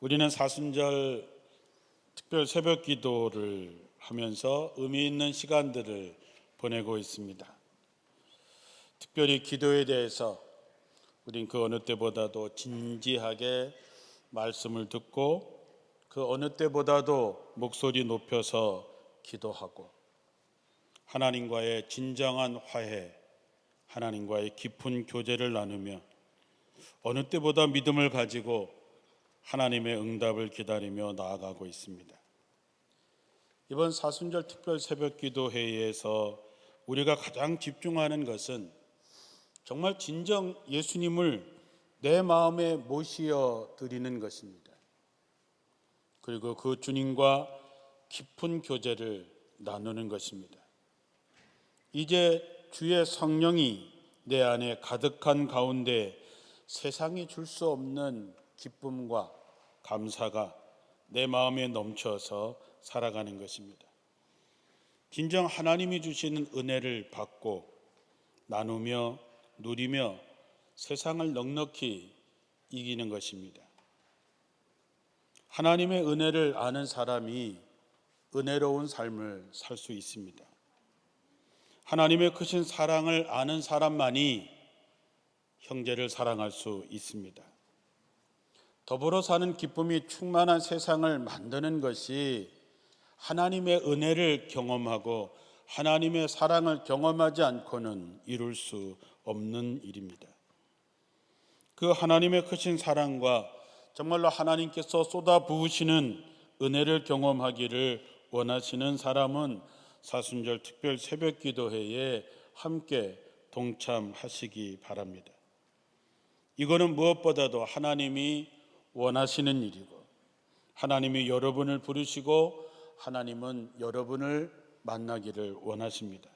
우리는 사순절 특별 새벽 기도를 하면서 의미 있는 시간들을 보내고 있습니다. 특별히 기도에 대해서 우린 그 어느 때보다도 진지하게 말씀을 듣고 그 어느 때보다도 목소리 높여서 기도하고 하나님과의 진정한 화해, 하나님과의 깊은 교제를 나누며 어느 때보다 믿음을 가지고 하나님의 응답을 기다리며 나아가고 있습니다. 이번 사순절 특별 새벽 기도 회의에서 우리가 가장 집중하는 것은 정말 진정 예수님을 내 마음에 모시어 드리는 것입니다. 그리고 그 주님과 깊은 교제를 나누는 것입니다. 이제 주의 성령이 내 안에 가득한 가운데 세상이 줄 수 없는 기쁨과 감사가 내 마음에 넘쳐서 살아가는 것입니다. 진정 하나님이 주시는 은혜를 받고 나누며 누리며 세상을 넉넉히 이기는 것입니다. 하나님의 은혜를 아는 사람이 은혜로운 삶을 살 수 있습니다. 하나님의 크신 사랑을 아는 사람만이 형제를 사랑할 수 있습니다. 더불어 사는 기쁨이 충만한 세상을 만드는 것이 하나님의 은혜를 경험하고 하나님의 사랑을 경험하지 않고는 이룰 수 없는 일입니다. 그 하나님의 크신 사랑과 정말로 하나님께서 쏟아 부으시는 은혜를 경험하기를 원하시는 사람은 사순절 특별 새벽 기도회에 함께 동참하시기 바랍니다. 이거는 무엇보다도 하나님이 원하시는 일이고 하나님이 여러분을 부르시고 하나님은 여러분을 만나기를 원하십니다.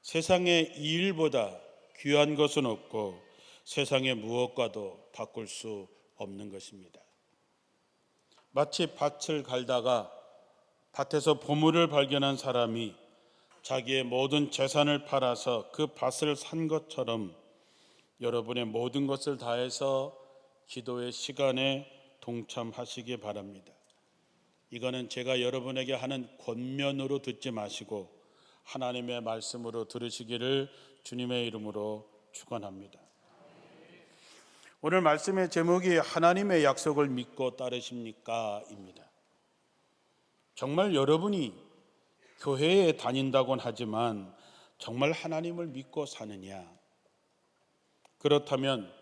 세상에 이 일보다 귀한 것은 없고 세상의 무엇과도 바꿀 수 없는 것입니다. 마치 밭을 갈다가 밭에서 보물을 발견한 사람이 자기의 모든 재산을 팔아서 그 밭을 산 것처럼 여러분의 모든 것을 다해서 기도의 시간에 동참하시기 바랍니다. 이거는 제가 여러분에게 하는 권면으로 듣지 마시고 하나님의 말씀으로 들으시기를 주님의 이름으로 축원합니다. 오늘 말씀의 제목이 하나님의 약속을 믿고 따르십니까? 입니다. 정말 여러분이 교회에 다닌다곤 하지만 정말 하나님을 믿고 사느냐? 그렇다면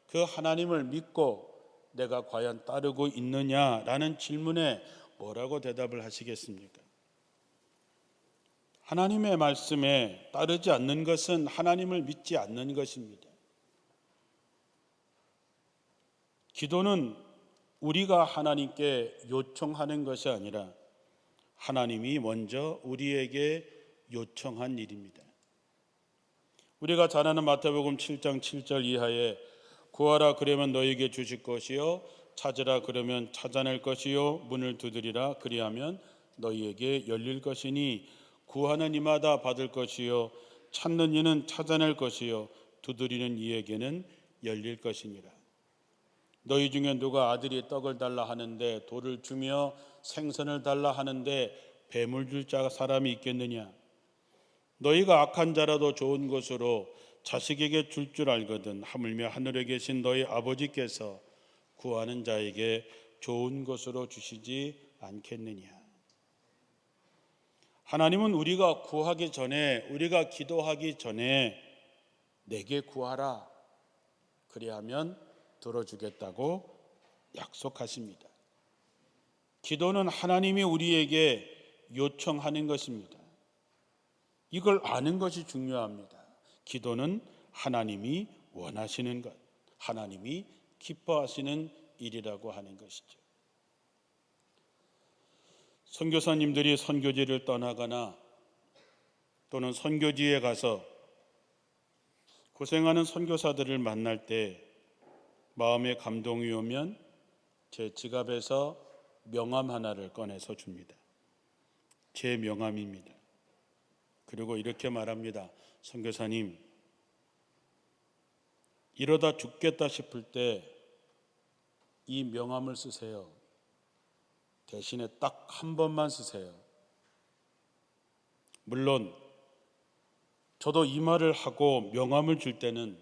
그 하나님을 믿고 내가 과연 따르고 있느냐라는 질문에 뭐라고 대답을 하시겠습니까? 하나님의 말씀에 따르지 않는 것은 하나님을 믿지 않는 것입니다. 기도는 우리가 하나님께 요청하는 것이 아니라 하나님이 먼저 우리에게 요청한 일입니다. 우리가 잘 아는 마태복음 7장 7절 이하에 구하라 그러면 너에게 주실 것이요 찾으라 그러면 찾아낼 것이요 문을 두드리라 그리하면 너희에게 열릴 것이니 구하는 이마다 받을 것이요 찾는 이는 찾아낼 것이요 두드리는 이에게는 열릴 것이니라. 너희 중에 누가 아들이 떡을 달라 하는데 돌을 주며 생선을 달라 하는데 뱀을 줄 사람이 있겠느냐? 너희가 악한 자라도 좋은 것으로 자식에게 줄 알거든 하물며 하늘에 계신 너희 아버지께서 구하는 자에게 좋은 것으로 주시지 않겠느냐? 하나님은 우리가 구하기 전에 우리가 기도하기 전에 내게 구하라 그리하면 들어주겠다고 약속하십니다. 기도는 하나님이 우리에게 요청하는 것입니다. 이걸 아는 것이 중요합니다. 기도는 하나님이 원하시는 것, 하나님이 기뻐하시는 일이라고 하는 것이죠. 선교사님들이 선교지를 떠나거나 또는 선교지에 가서 고생하는 선교사들을 만날 때 마음에 감동이 오면 제 지갑에서 명함 하나를 꺼내서 줍니다. 제 명함입니다. 그리고 이렇게 말합니다. 선교사님, 이러다 죽겠다 싶을 때 이 명함을 쓰세요. 대신에 딱 한 번만 쓰세요. 물론 저도 이 말을 하고 명함을 줄 때는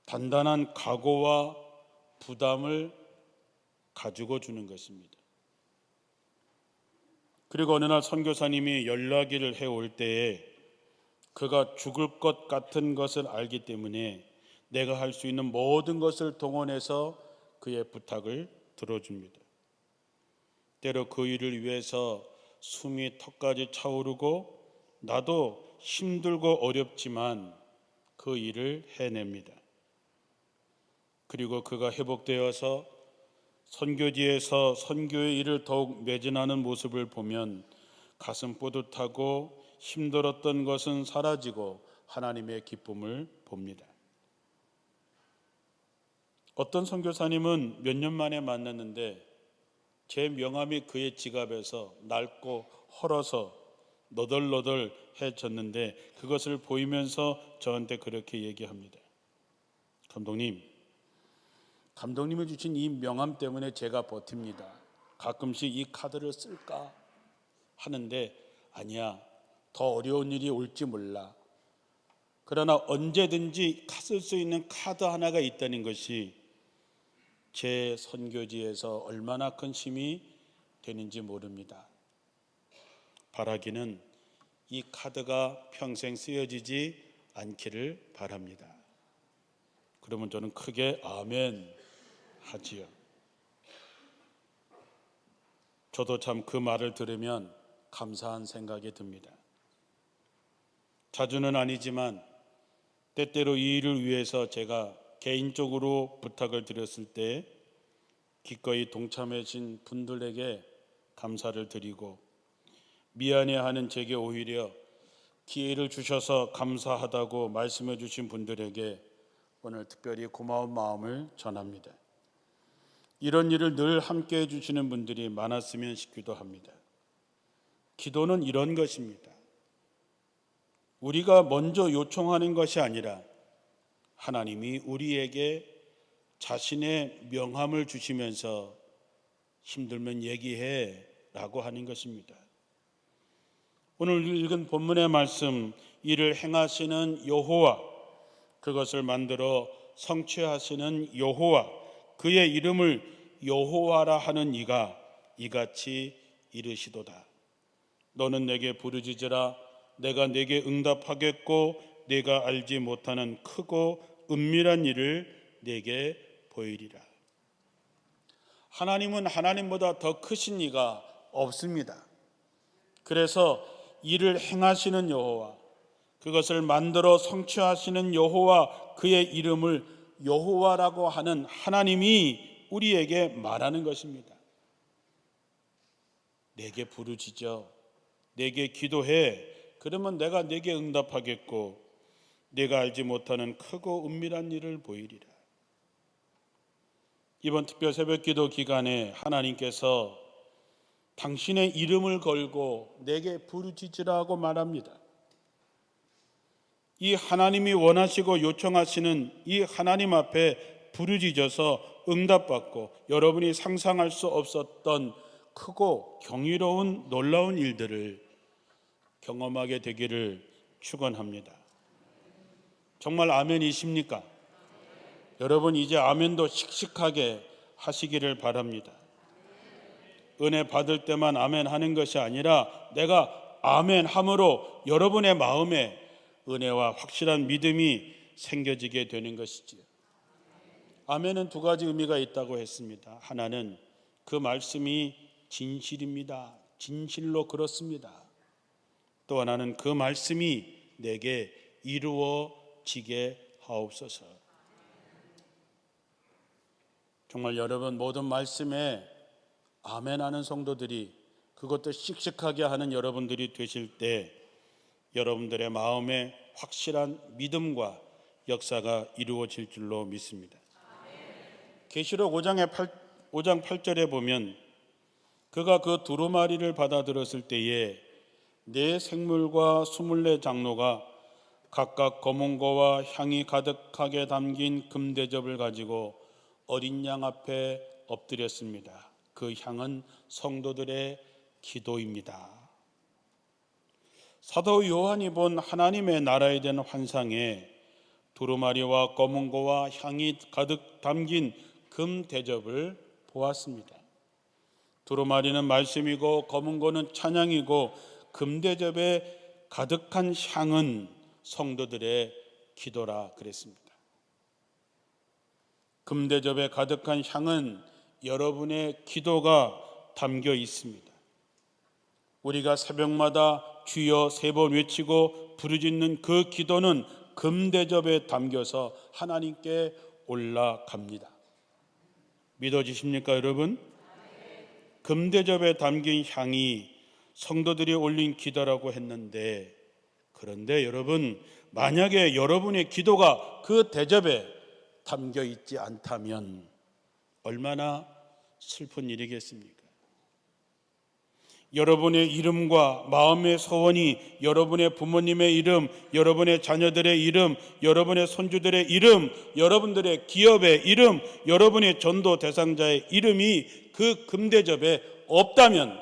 단단한 각오와 부담을 가지고 주는 것입니다. 그리고 어느 날 선교사님이 연락을 해올 때에 그가 죽을 것 같은 것을 알기 때문에 내가 할 수 있는 모든 것을 동원해서 그의 부탁을 들어줍니다. 때로 그 일을 위해서 숨이 턱까지 차오르고 나도 힘들고 어렵지만 그 일을 해냅니다. 그리고 그가 회복되어서 선교지에서 선교의 일을 더욱 매진하는 모습을 보면 가슴 뿌듯하고 힘들었던 것은 사라지고 하나님의 기쁨을 봅니다. 어떤 선교사님은 몇 년 만에 만났는데 제 명함이 그의 지갑에서 낡고 헐어서 너덜너덜해졌는데 그것을 보이면서 저한테 그렇게 얘기합니다. 감독님이 주신 이 명함 때문에 제가 버팁니다. 가끔씩 이 카드를 쓸까 하는데 아니야, 더 어려운 일이 올지 몰라. 그러나 언제든지 쓸 수 있는 카드 하나가 있다는 것이 제 선교지에서 얼마나 큰 힘이 되는지 모릅니다. 바라기는 이 카드가 평생 쓰여지지 않기를 바랍니다. 그러면 저는 크게 아멘 하지요. 저도 참 그 말을 들으면 감사한 생각이 듭니다. 자주는 아니지만 때때로 이 일을 위해서 제가 개인적으로 부탁을 드렸을 때 기꺼이 동참해 주신 분들에게 감사를 드리고 미안해하는 제게 오히려 기회를 주셔서 감사하다고 말씀해 주신 분들에게 오늘 특별히 고마운 마음을 전합니다. 이런 일을 늘 함께 해주시는 분들이 많았으면 싶기도 합니다. 기도는 이런 것입니다. 우리가 먼저 요청하는 것이 아니라 하나님이 우리에게 자신의 명함을 주시면서 힘들면 얘기해 라고 하는 것입니다. 오늘 읽은 본문의 말씀, 이를 행하시는 여호와, 그것을 만들어 성취하시는 여호와, 그의 이름을 여호와라 하는 이가 이같이 이르시도다. 너는 내게 부르짖으라. 내가 내게 응답하겠고 내가 알지 못하는 크고 은밀한 일을 내게 보이리라. 하나님은 하나님보다 더 크신 이가 없습니다. 그래서 이를 행하시는 여호와, 그것을 만들어 성취하시는 여호와, 그의 이름을 여호와라고 하는 하나님이 우리에게 말하는 것입니다. 내게 부르짖어, 내게 기도해. 그러면 내가 내게 응답하겠고 내가 알지 못하는 크고 은밀한 일을 보이리라. 이번 특별 새벽기도 기간에 하나님께서 당신의 이름을 걸고 내게 부르짖으라고 말합니다. 이 하나님이 원하시고 요청하시는 이 하나님 앞에 부르짖어서 응답받고 여러분이 상상할 수 없었던 크고 경이로운 놀라운 일들을 경험하게 되기를 축원합니다. 정말 아멘이십니까? 여러분 이제 아멘도 씩씩하게 하시기를 바랍니다. 은혜 받을 때만 아멘 하는 것이 아니라 내가 아멘 함으로 여러분의 마음에 은혜와 확실한 믿음이 생겨지게 되는 것이지요. 아멘은 두 가지 의미가 있다고 했습니다. 하나는 그 말씀이 진실입니다. 진실로 그렇습니다. 또 하나는 그 말씀이 내게 이루어지게 하옵소서. 정말 여러분 모든 말씀에 아멘하는 성도들이, 그것도 씩씩하게 하는 여러분들이 되실 때 여러분들의 마음에 확실한 믿음과 역사가 이루어질 줄로 믿습니다. 계시록 5장 8절에 보면 그가 그 두루마리를 받아들었을 때에 네 생물과 24 장로가 각각 검은 거와 향이 가득하게 담긴 금대접을 가지고 어린 양 앞에 엎드렸습니다. 그 향은 성도들의 기도입니다. 사도 요한이 본 하나님의 나라에 대한 환상에 두루마리와 검은고와 향이 가득 담긴 금 대접을 보았습니다. 두루마리는 말씀이고 검은고는 찬양이고 금 대접에 가득한 향은 성도들의 기도라 그랬습니다. 금 대접에 가득한 향은 여러분의 기도가 담겨 있습니다. 우리가 새벽마다 주여 3번 외치고 부르짖는 그 기도는 금 대접에 담겨서 하나님께 올라갑니다. 믿어지십니까, 여러분? 금 대접에 담긴 향이 성도들이 올린 기도라고 했는데, 그런데 여러분, 만약에 여러분의 기도가 그 대접에 담겨 있지 않다면 얼마나 슬픈 일이겠습니까? 여러분의 이름과 마음의 소원이 여러분의 부모님의 이름, 여러분의 자녀들의 이름, 여러분의 손주들의 이름, 여러분들의 기업의 이름, 여러분의 전도 대상자의 이름이 그 금대접에 없다면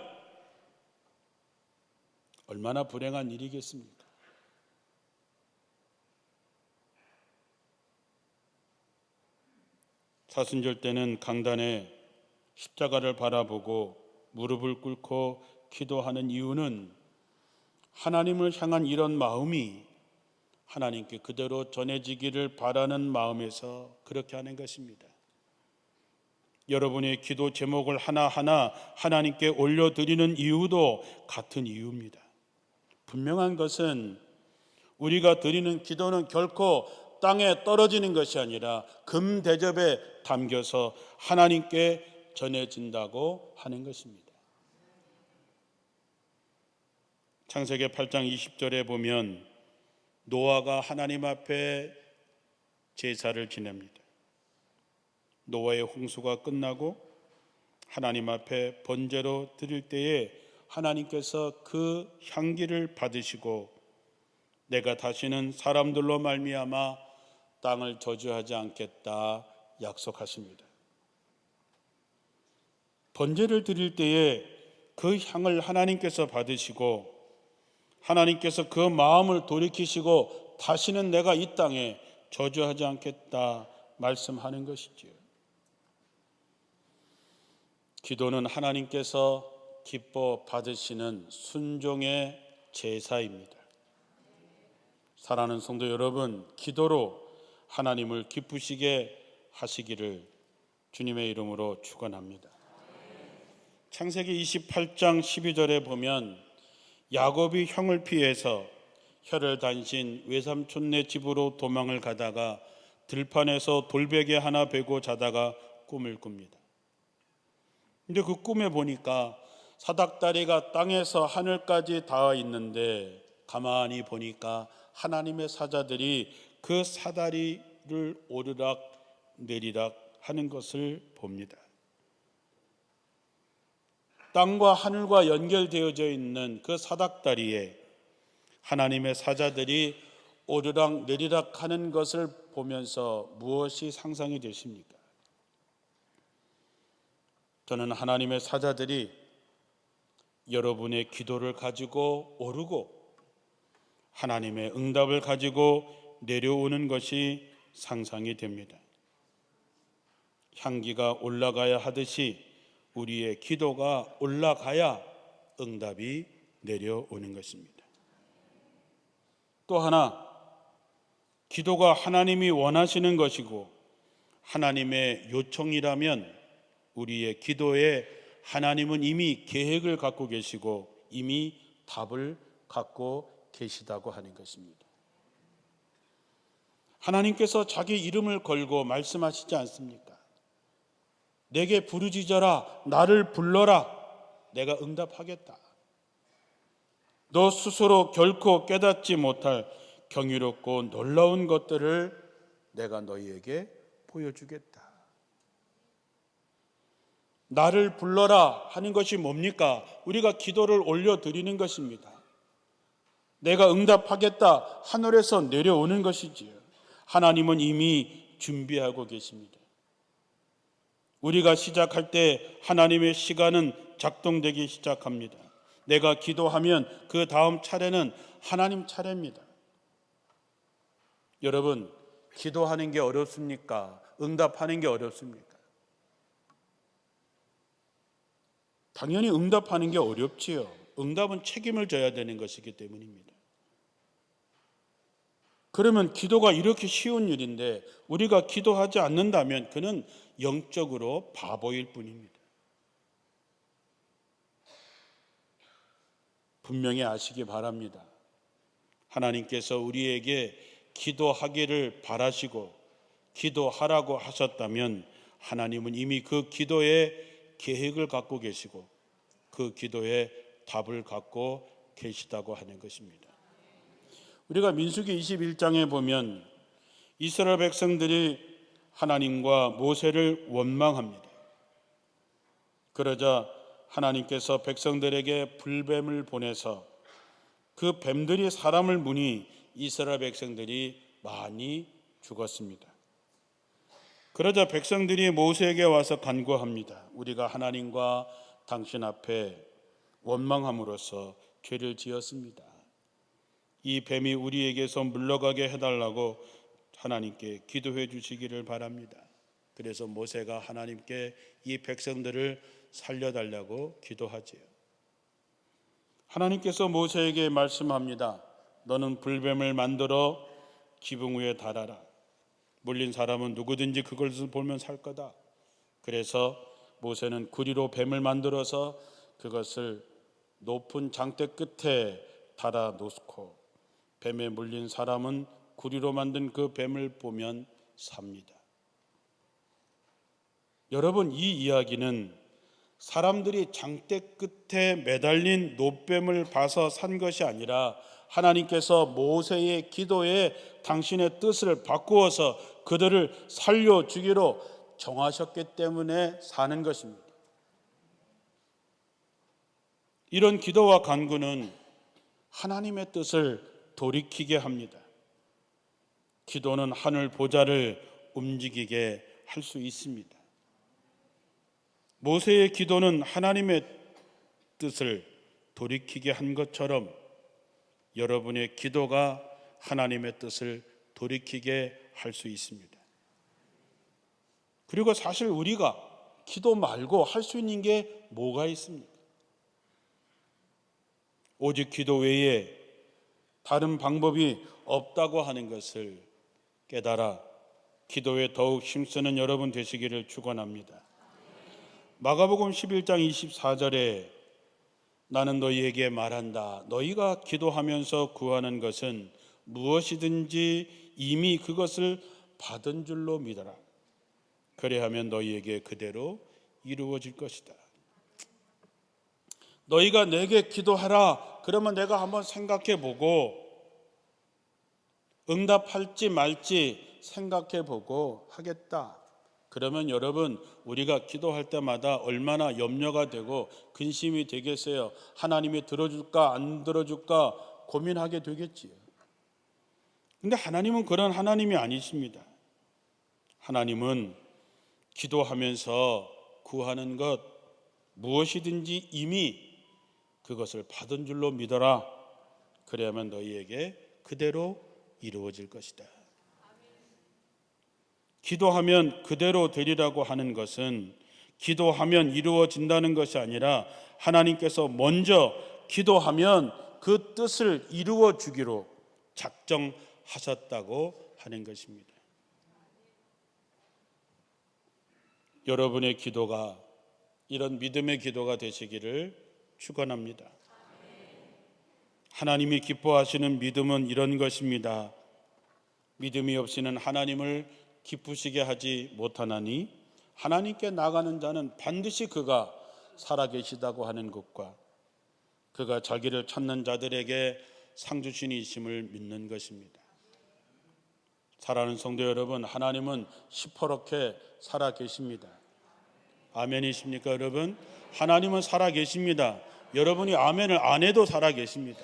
얼마나 불행한 일이겠습니까? 사순절 때는 강단에 십자가를 바라보고 무릎을 꿇고 기도하는 이유는 하나님을 향한 이런 마음이 하나님께 그대로 전해지기를 바라는 마음에서 그렇게 하는 것입니다. 여러분의 기도 제목을 하나하나 하나님께 올려드리는 이유도 같은 이유입니다. 분명한 것은 우리가 드리는 기도는 결코 땅에 떨어지는 것이 아니라 금 대접에 담겨서 하나님께 전해진다고 하는 것입니다. 창세기 8장 20절에 보면 노아가 하나님 앞에 제사를 지냅니다. 노아의 홍수가 끝나고 하나님 앞에 번제로 드릴 때에 하나님께서 그 향기를 받으시고 내가 다시는 사람들로 말미암아 땅을 저주하지 않겠다 약속하십니다. 번제를 드릴 때에 그 향을 하나님께서 받으시고 하나님께서 그 마음을 돌이키시고 다시는 내가 이 땅에 저주하지 않겠다 말씀하는 것이지요. 기도는 하나님께서 기뻐 받으시는 순종의 제사입니다. 사랑하는 성도 여러분, 기도로 하나님을 기쁘시게 하시기를 주님의 이름으로 축원합니다. 창세기 28장 12절에 보면 야곱이 형을 피해서 혈을 단신 외삼촌네 집으로 도망을 가다가 들판에서 돌베개 하나 베고 자다가 꿈을 꿉니다. 근데 그 꿈에 보니까 사닥다리가 땅에서 하늘까지 닿아 있는데 가만히 보니까 하나님의 사자들이 그 사다리를 오르락 내리락 하는 것을 봅니다. 땅과 하늘과 연결되어져 있는 그 사닥다리에 하나님의 사자들이 오르락 내리락 하는 것을 보면서 무엇이 상상이 되십니까? 저는 하나님의 사자들이 여러분의 기도를 가지고 오르고 하나님의 응답을 가지고 내려오는 것이 상상이 됩니다. 향기가 올라가야 하듯이 우리의 기도가 올라가야 응답이 내려오는 것입니다. 또 하나, 기도가 하나님이 원하시는 것이고 하나님의 요청이라면 우리의 기도에 하나님은 이미 계획을 갖고 계시고 이미 답을 갖고 계시다고 하는 것입니다. 하나님께서 자기 이름을 걸고 말씀하시지 않습니까? 내게 부르짖어라, 나를 불러라, 내가 응답하겠다. 너 스스로 결코 깨닫지 못할 경이롭고 놀라운 것들을 내가 너희에게 보여주겠다. 나를 불러라 하는 것이 뭡니까? 우리가 기도를 올려드리는 것입니다. 내가 응답하겠다, 하늘에서 내려오는 것이지요. 하나님은 이미 준비하고 계십니다. 우리가 시작할 때 하나님의 시간은 작동되기 시작합니다. 내가 기도하면 그 다음 차례는 하나님 차례입니다. 여러분, 기도하는 게 어렵습니까? 응답하는 게 어렵습니까? 당연히 응답하는 게 어렵지요. 응답은 책임을 져야 되는 것이기 때문입니다. 그러면 기도가 이렇게 쉬운 일인데 우리가 기도하지 않는다면 그는 영적으로 바보일 뿐입니다. 분명히 아시기 바랍니다. 하나님께서 우리에게 기도하기를 바라시고 기도하라고 하셨다면 하나님은 이미 그 기도에 계획을 갖고 계시고 그 기도에 답을 갖고 계시다고 하는 것입니다. 우리가 민수기 21장에 보면 이스라엘 백성들이 하나님과 모세를 원망합니다. 그러자 하나님께서 백성들에게 불뱀을 보내서 그 뱀들이 사람을 무니 이스라엘 백성들이 많이 죽었습니다. 그러자 백성들이 모세에게 와서 간구합니다. 우리가 하나님과 당신 앞에 원망함으로써 죄를 지었습니다. 이 뱀이 우리에게서 물러가게 해달라고 하나님께 기도해 주시기를 바랍니다. 그래서 모세가 하나님께 이 백성들을 살려달라고 기도하지요. 하나님께서 모세에게 말씀합니다. 너는 불뱀을 만들어 기붕 위에 달아라. 물린 사람은 누구든지 그것을 보면 살 거다. 그래서 모세는 구리로 뱀을 만들어서 그것을 높은 장대 끝에 달아 놓고 뱀에 물린 사람은 구리로 만든 그 뱀을 보면 삽니다. 여러분, 이 이야기는 사람들이 장대 끝에 매달린 놋뱀을 봐서 산 것이 아니라 하나님께서 모세의 기도에 당신의 뜻을 바꾸어서 그들을 살려주기로 정하셨기 때문에 사는 것입니다. 이런 기도와 간구는 하나님의 뜻을 돌이키게 합니다. 기도는 하늘 보좌를 움직이게 할 수 있습니다. 모세의 기도는 하나님의 뜻을 돌이키게 한 것처럼 여러분의 기도가 하나님의 뜻을 돌이키게 할 수 있습니다. 그리고 사실 우리가 기도 말고 할 수 있는 게 뭐가 있습니까? 오직 기도 외에 다른 방법이 없다고 하는 것을 깨달아 기도에 더욱 힘쓰는 여러분 되시기를 축원합니다. 마가복음 11장 24절에 나는 너희에게 말한다. 너희가 기도하면서 구하는 것은 무엇이든지 이미 그것을 받은 줄로 믿어라. 그래야면 너희에게 그대로 이루어질 것이다. 너희가 내게 기도하라. 그러면 내가 한번 생각해 보고 응답할지 말지 생각해 보고 하겠다. 그러면 여러분, 우리가 기도할 때마다 얼마나 염려가 되고 근심이 되겠어요. 하나님이 들어줄까 안 들어줄까 고민하게 되겠지요. 근데 하나님은 그런 하나님이 아니십니다. 하나님은 기도하면서 구하는 것 무엇이든지 이미 그것을 받은 줄로 믿어라. 그래야만 너희에게 그대로 이루어질 것이다. 기도하면 그대로 되리라고 하는 것은 기도하면 이루어진다는 것이 아니라 하나님께서 먼저 기도하면 그 뜻을 이루어 주기로 작정하셨다고 하는 것입니다. 여러분의 기도가 이런 믿음의 기도가 되시기를 축원합니다. 하나님이 기뻐하시는 믿음은 이런 것입니다. 믿음이 없이는 하나님을 기쁘시게 하지 못하나니 하나님께 나가는 자는 반드시 그가 살아계시다고 하는 것과 그가 자기를 찾는 자들에게 상 주신이심을 믿는 것입니다. 사랑하는 성도 여러분, 하나님은 시퍼렇게 살아계십니다. 아멘이십니까 여러분? 하나님은 살아계십니다. 여러분이 아멘을 안 해도 살아계십니다.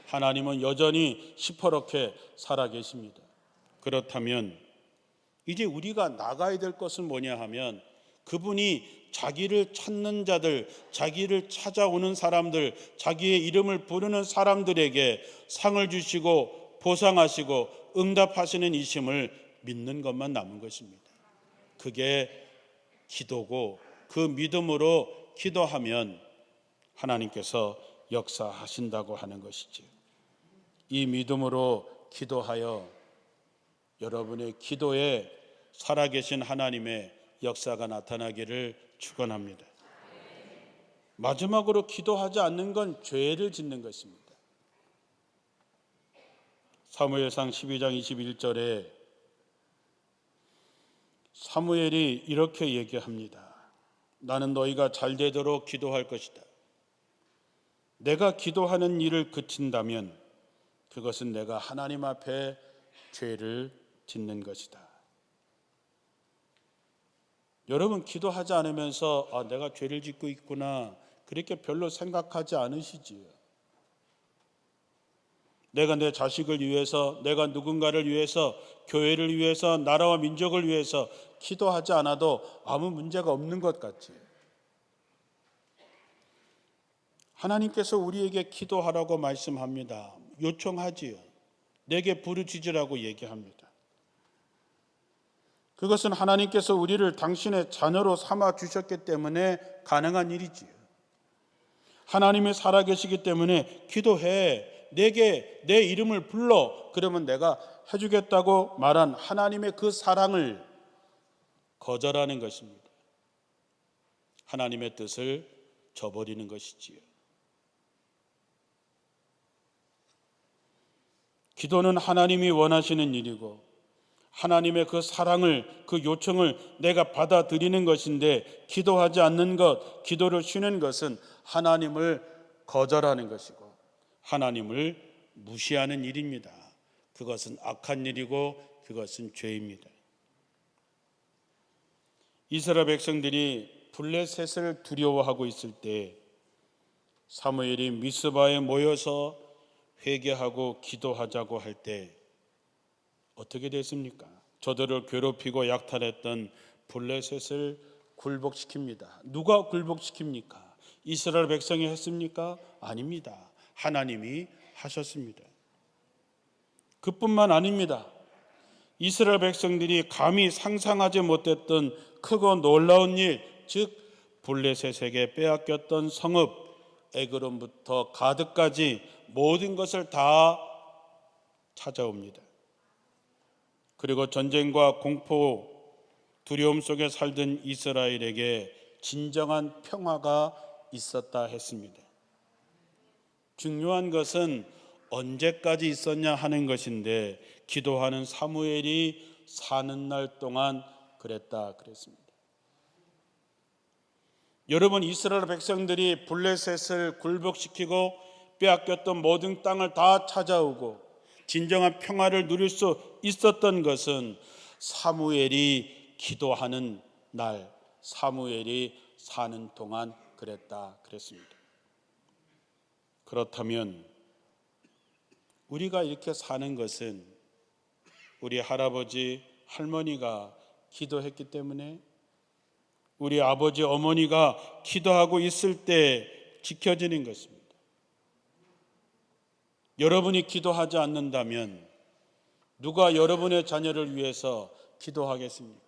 하나님은 여전히 시퍼렇게 살아계십니다. 그렇다면 이제 우리가 나가야 될 것은 뭐냐 하면 그분이 자기를 찾는 자들, 자기를 찾아오는 사람들, 자기의 이름을 부르는 사람들에게 상을 주시고 보상하시고 응답하시는 이심을 믿는 것만 남은 것입니다. 그게 기도고, 그 믿음으로 기도하면 하나님께서 역사하신다고 하는 것이죠. 이 믿음으로 기도하여 여러분의 기도에 살아계신 하나님의 역사가 나타나기를 축원합니다. 마지막으로 기도하지 않는 건 죄를 짓는 것입니다. 사무엘상 12장 21절에 사무엘이 이렇게 얘기합니다. 나는 너희가 잘 되도록 기도할 것이다. 내가 기도하는 일을 그친다면 그것은 내가 하나님 앞에 죄를 짓는 것이다. 여러분, 기도하지 않으면서 내가 죄를 짓고 있구나, 그렇게 별로 생각하지 않으시지요? 내가 내 자식을 위해서, 내가 누군가를 위해서, 교회를 위해서, 나라와 민족을 위해서 기도하지 않아도 아무 문제가 없는 것 같지요. 하나님께서 우리에게 기도하라고 말씀합니다. 요청하지요. 내게 부르짖으라고 얘기합니다. 그것은 하나님께서 우리를 당신의 자녀로 삼아 주셨기 때문에 가능한 일이지요. 하나님이 살아계시기 때문에 기도해, 내게 내 이름을 불러, 그러면 내가 해주겠다고 말한 하나님의 그 사랑을 거절하는 것입니다. 하나님의 뜻을 저버리는 것이지요. 기도는 하나님이 원하시는 일이고 하나님의 그 사랑을, 그 요청을 내가 받아들이는 것인데, 기도하지 않는 것, 기도를 쉬는 것은 하나님을 거절하는 것이고 하나님을 무시하는 일입니다. 그것은 악한 일이고 그것은 죄입니다. 이스라엘 백성들이 블레셋을 두려워하고 있을 때 사무엘이 미스바에 모여서 회개하고 기도하자고 할 때 어떻게 됐습니까? 저들을 괴롭히고 약탈했던 블레셋을 굴복시킵니다. 누가 굴복시킵니까? 이스라엘 백성이 했습니까? 아닙니다. 하나님이 하셨습니다. 그뿐만 아닙니다. 이스라엘 백성들이 감히 상상하지 못했던 크고 놀라운 일, 즉 블레셋에게 빼앗겼던 성읍 에그론부터 가드까지 모든 것을 다 찾아옵니다. 그리고 전쟁과 공포, 두려움 속에 살던 이스라엘에게 진정한 평화가 있었다 했습니다. 중요한 것은 언제까지 있었냐 하는 것인데, 기도하는 사무엘이 사는 날 동안 그랬다 그랬습니다. 여러분, 이스라엘 백성들이 블레셋을 굴복시키고 빼앗겼던 모든 땅을 다 찾아오고 진정한 평화를 누릴 수 있었던 것은 사무엘이 기도하는 날, 사무엘이 사는 동안 그랬다 그랬습니다. 그렇다면 우리가 이렇게 사는 것은 우리 할아버지, 할머니가 기도했기 때문에, 우리 아버지, 어머니가 기도하고 있을 때 지켜지는 것입니다. 여러분이 기도하지 않는다면 누가 여러분의 자녀를 위해서 기도하겠습니까?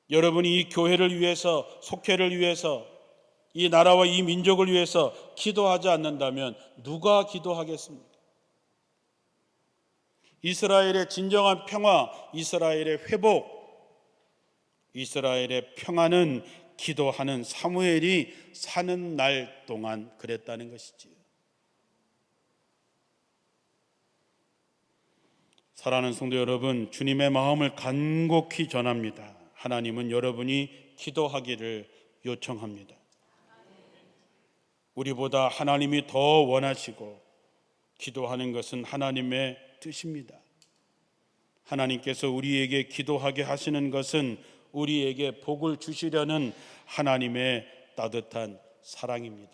여러분이 이 교회를 위해서, 속회를 위해서, 이 나라와 이 민족을 위해서 기도하지 않는다면 누가 기도하겠습니까? 이스라엘의 진정한 평화, 이스라엘의 회복, 이스라엘의 평화는 기도하는 사무엘이 사는 날 동안 그랬다는 것이지요. 사랑하는 성도 여러분, 주님의 마음을 간곡히 전합니다. 하나님은 여러분이 기도하기를 요청합니다. 우리보다 하나님이 더 원하시고 기도하는 것은 하나님의 뜻입니다. 하나님께서 우리에게 기도하게 하시는 것은 우리에게 복을 주시려는 하나님의 따뜻한 사랑입니다.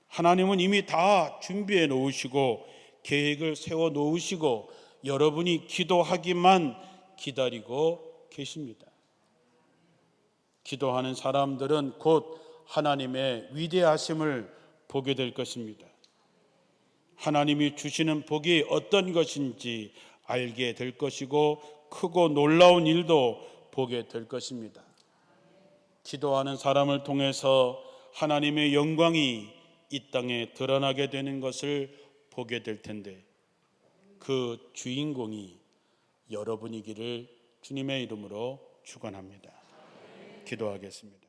하나님은 이미 다 준비해 놓으시고 계획을 세워 놓으시고 여러분이 기도하기만 기다리고 계십니다. 기도하는 사람들은 곧 하나님의 위대하심을 보게 될 것입니다. 하나님이 주시는 복이 어떤 것인지 알게 될 것이고 크고 놀라운 일도 보게 될 것입니다. 기도하는 사람을 통해서 하나님의 영광이 이 땅에 드러나게 되는 것을 보게 될 텐데 그 주인공이 여러분이기를 주님의 이름으로 축원합니다. 기도하겠습니다.